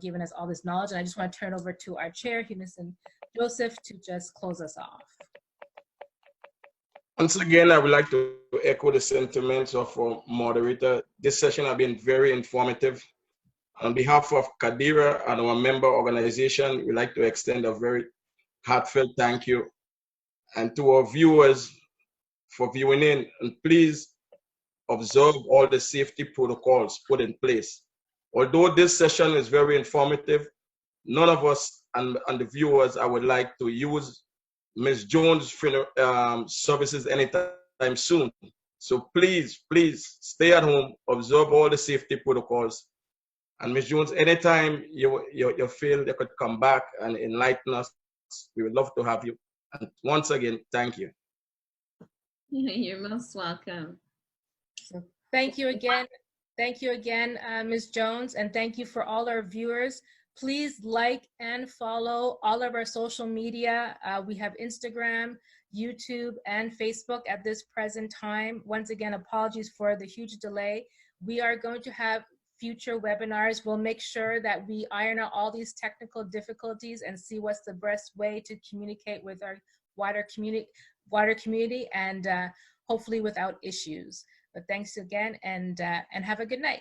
Speaker 1: giving us all this knowledge. And I just want to turn over to our chair, Unison Joseph, to just close us off.
Speaker 2: Once again, I would like to echo the sentiments of our moderator. This session has been very informative. On behalf of CCaDiRA and our member organization, we'd like to extend a very heartfelt thank you. And to our viewers for viewing in, and please observe all the safety protocols put in place. Although this session is very informative, none of us and the viewers, I would like to use Ms. Jones' services anytime soon. So please, please stay at home, observe all the safety protocols. And Ms. Jones, anytime you feel you could come back and enlighten us, we would love to have you. And once again, thank you.
Speaker 5: You're most welcome.
Speaker 1: Thank you again. Thank you again, Ms. Jones, and thank you for all our viewers. Please like and follow all of our social media. We have Instagram, YouTube, and Facebook at this present time. Once again, apologies for the huge delay. We are going to have future webinars. We'll make sure that we iron out all these technical difficulties and see what's the best way to communicate with our wider community and hopefully without issues. But thanks again, and have a good night.